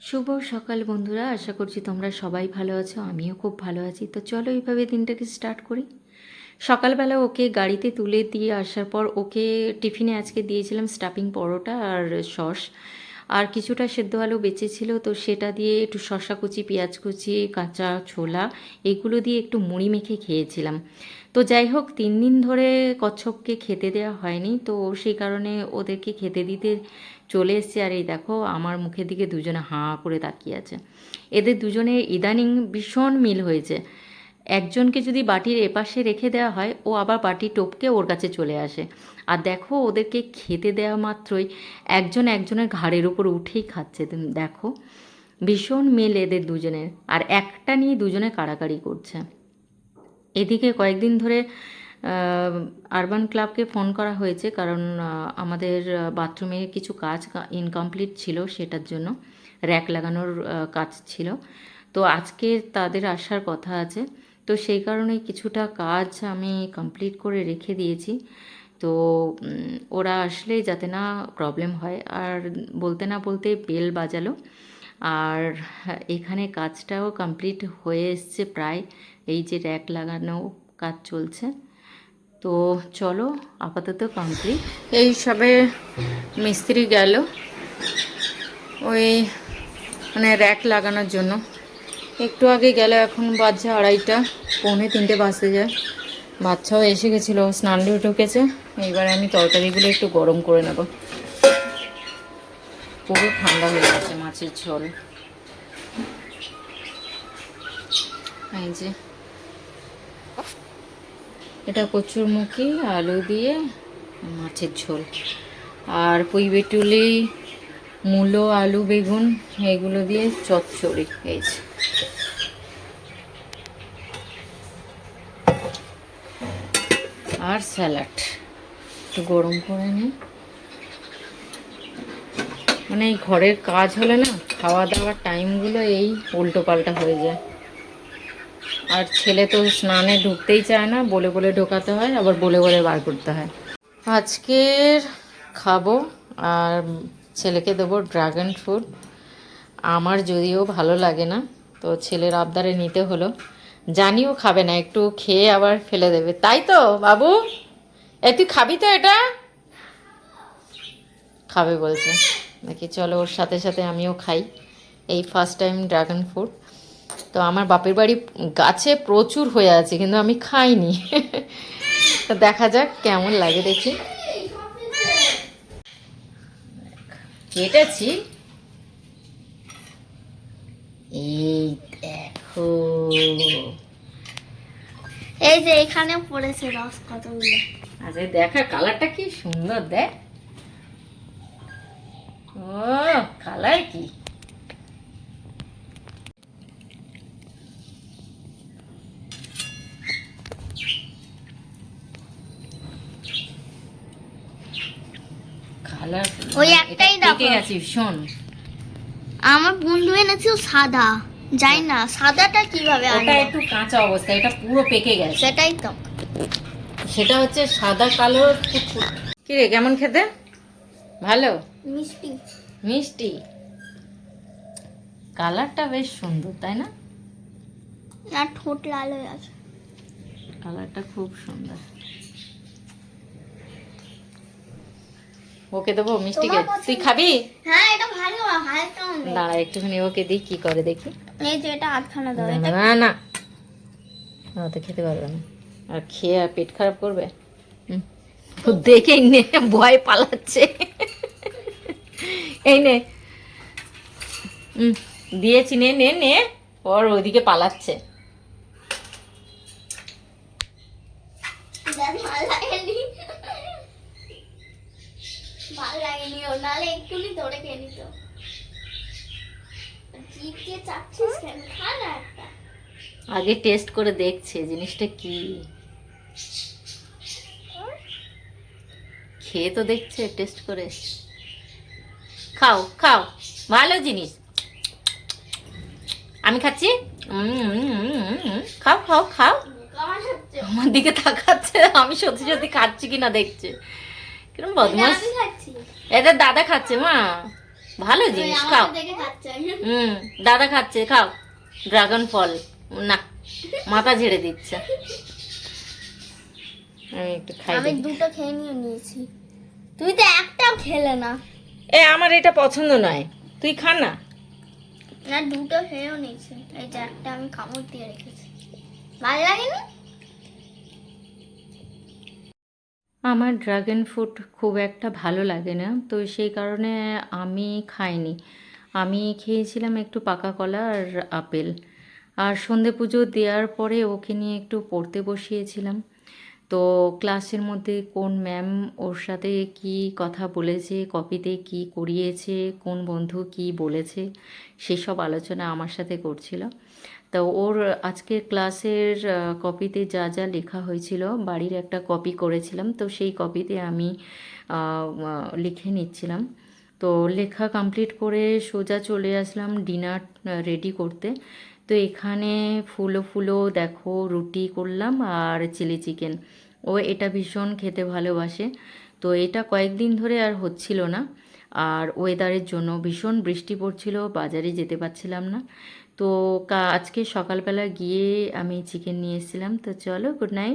শুভ সকাল বন্ধুরা, আশা করছি তোমরা সবাই ভালো আছো। আমিও খুব ভালো আছি। তো চলো এইভাবে দিনটাকে স্টার্ট করি। সকালবেলা ওকে গাড়িতে তুলে দিয়ে আসার পর ওকে টিফিনে আজকে দিয়েছিলাম স্টাফিং পরোটা আর সস, আর কিছুটা সেদ্ধ আলু বেঁচেছিল, তো সেটা দিয়ে একটু শসা কুচি, পেঁয়াজ কুচি, কাঁচা ছোলা এগুলো দিয়ে একটু মুড়ি মেখে খেয়েছিলাম। তো যাই হোক, 3 দিন ধরে কচ্ছপকে খেতে দেওয়া হয়নি, তো সেই কারণে ওদেরকে খেতে দিতে চলে এসছে। আর এই দেখো আমার মুখের দিকে দুজনে হাঁ করে তাকিয়ে আছে। এদের দুজনের ইদানিং ভীষণ মিল হয়েছে। একজনকে যদি বাটির এপাশে রেখে দেওয়া হয়, ও আবার বাটি টপকে ওর কাছে চলে আসে। আর দেখো ওদেরকে খেতে দেওয়া মাত্রই একজন একজনের ঘাড়ের উপর উঠেই খাচ্ছে। তুমি দেখো, ভীষণ মিল এদের দুজনের। আর একটা নিয়ে দুজনে কাড়াকাড়ি করছে। এদিকে কয়েকদিন ধরে আরবান ক্লাবকে ফোন করা হয়েছে, কারণ আমাদের বাথরুমে কিছু কাজ ইনকমপ্লিট ছিল, সেটার জন্য র্যাক লাগানোর কাজ ছিল। তো আজকে তাদের আসার কথা আছে, তো সেই কারণে কিছুটা কাজ আমি কমপ্লিট করে রেখে দিয়েছি। তো ওরা আসলে যাতে না প্রবলেম হয়। আর বলতে না বলতে বেল বাজালো, আর এখানে কাজটাও কমপ্লিট হয়ে এসছে প্রায়। এই যে র্যাক লাগানো কাজ চলছে, তো চলো আপাতত কমপ্লিট। এই সবে মিস্ত্রি গেল ওই মানে র্যাক লাগানোর জন্য, একটু আগে গেল। এখন বাজছে 2:30, পৌনে 3টে বাজতে যায়। বাচ্চাও এসে গেছিলো, স্নান দিয়ে ঢুকেছে। এইবার আমি তরকারিগুলো একটু গরম করে নেব। পুরো ঠান্ডা হয়ে গেছে মাছের ঝোল। এই যে এটা কচুরমুখী আলু দিয়ে মাছের ঝোল, আর পুঁই বেটুলি, মূলো, আলু, বেগুন এগুলো দিয়ে চচ্চড়ি। এই যে আর স্যালাড একটু গরম করে নিই। মানে এই ঘরের কাজ হলে না, খাওয়া দাওয়ার টাইমগুলো এই উল্টো পাল্টা হয়ে যায়। আর ছেলে তো স্নানে ঢুকতেই চায় না, বলে বলে ঢোকাতে হয়, আবার বলে বলে বার করতে হয়। আজকের খাবো, আর ছেলেকে দেবো ড্রাগন ফ্রুট। আমার যদিও ভালো লাগে না, তো ছেলের আবদারে নিতে হলো। জানিও খাবে না, একটু খেয়ে আবার ফেলে দেবে, তাই তো বাবু? তুই খাবি তো? এটা খাবে বলছে নাকি। চলো ওর সাথে সাথে আমিও খাই। এই ফার্স্ট টাইম ড্রাগন ফ্রুট। তো আমার বাপের বাড়ি গাছে প্রচুর হয়ে আছে, কিন্তু আমি খাইনি। তো দেখা যাক কেমন লাগে, দেখি। কেটেছি, এই দেখো। এই যে এখানে পড়েছে রস কতগুলো। আচ্ছা দেখা, কালারটা কি সুন্দর দেখ। ও কালার কি! কালার ওই একটাই দেখো। পেকে গেছে ভীষণ। আমার বন্ধু এনেছে সাদা, যাই না সাদাটা কিভাবে ওটা আনবো? একটু কাঁচা অবস্থা, এটা পুরো পেকে গেছে। সেটাই তো। সেটা হচ্ছে সাদা কালো। কি রে, কেমন খেতে? ভালো? মিষ্টি। মিষ্টি। কালারটা বেশ সুন্দর, তাই না? আর ঠোঁট লাল হয়ে আছে। কালারটা খুব সুন্দর। ওকে দেবো মিষ্টিকে? তুই খাবি? হ্যাঁ এটা ভালো, হালকা হবে। দাঁড়া একটুখানি ওকে দিই, কি করে দেখি। এই যে এটা আধখানা দাও। না এটা না না, ও তো খেতে পারবে না, আর খেয়ে আর পেট খারাপ করবে। ও দেখেই নে, ভয় পালাচ্ছে। এই নে, দিয়েছি, নে নে নে। ওর ওইদিকে পালাচ্ছে। ভালো লাগেনি, ভালো লাগেনি। ও নালে একটুনি ধরে খেয়ে নিত। জিভ দিয়ে চাচ্ছিস কেন? খা না একটা। আগে টেস্ট করে দেখছে জিনিসটা কি, খেয়ে তো দেখছে টেস্ট করে। খাও খাও, ভালো জিনিস। আমি খাচ্ছি। খাও খাও খাও। আমার দিকে তাকাচ্ছে, আমি সত্যি সত্যি খাচ্ছি কিনা দেখছে। কিরম বদমাস। আমি খাচ্ছি। এদের দাদা খাচ্ছে মা। ভালো জিনিস, খাও। দেখে খাচ্ছে হুম, দাদা খাচ্ছে, খাও ড্রাগন ফল। না, মাথা ঝেড়ে দিচ্ছে। আমি একটু খাই আমি দেখি। দুটো খেয়ে নিয়েছি, তুই তো একটাও খেলে না। এ আমার এটা পছন্দ নয়, তুই খা না। না, দুটো খেয়েও নিয়েছি, এই যে একটা আমি কামড় দিয়ে রেখেছি। ভালো লাগেনি? আমার ড্রাগন ফ্রুট খুব একটা ভালো লাগে না, তো সেই কারণে আমি খাইনি। আমি খেয়েছিলাম একটু পাকা কলা আর আপেল। আর সন্ধে পুজো দেওয়ার পরে ওকে নিয়ে একটু পড়তে বসিয়েছিলাম। তো ক্লাসের মধ্যে কোন ম্যাম ওর সাথে কি কথা বলেছে, কপিতে কি করিয়েছে, কোন বন্ধু কি বলেছে, সেসব আলোচনা আমার সাথে করছিল। তো ওর আজকের ক্লাসের কপিতে যা যা লেখা হয়েছিল, বাড়ির একটা কপি করেছিলাম, তো সেই কপিতে আমি লিখে নিচ্ছিলাম। তো লেখা কমপ্লিট করে সোজা চলে আসলাম ডিনার রেডি করতে। তো এখানে ফুলো ফুলো দেখো রুটি করলাম আর চিলি চিকেন। ও এটা ভীষণ খেতে ভালোবাসে। তো এটা কয়েকদিন ধরে আর হচ্ছিল না, আর ওয়েদারের জন্য ভীষণ বৃষ্টি পড়ছিল, বাজারে যেতে পারছিলাম না। তো আজকে সকালবেলা গিয়ে আমি চিকেন নিয়ে এসেছিলাম। তো চলো, গুড নাইট।